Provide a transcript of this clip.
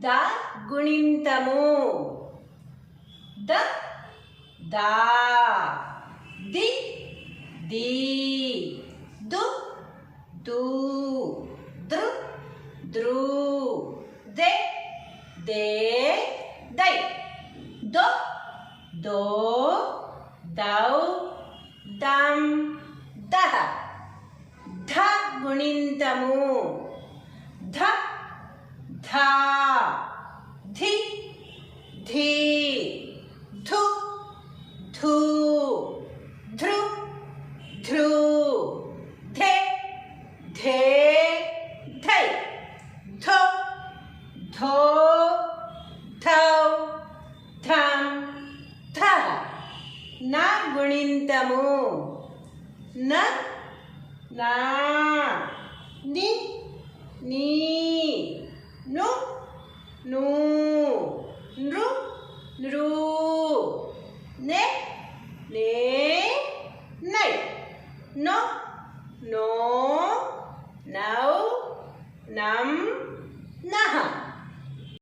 the గుణింతము ద దా ది ది దు దు దృ ద్రు దే దే దై దో దో దౌ దం దహ ధ గుణింతము ధ ధా ధి ధీ ధు ధూ ధృ ధృ ధే ధే ధై ధో ధో ధౌ ధం ధః న గుణింతము న నా ని నీ ను ను నృ నృ నే నే నై నో నో నౌ నం నః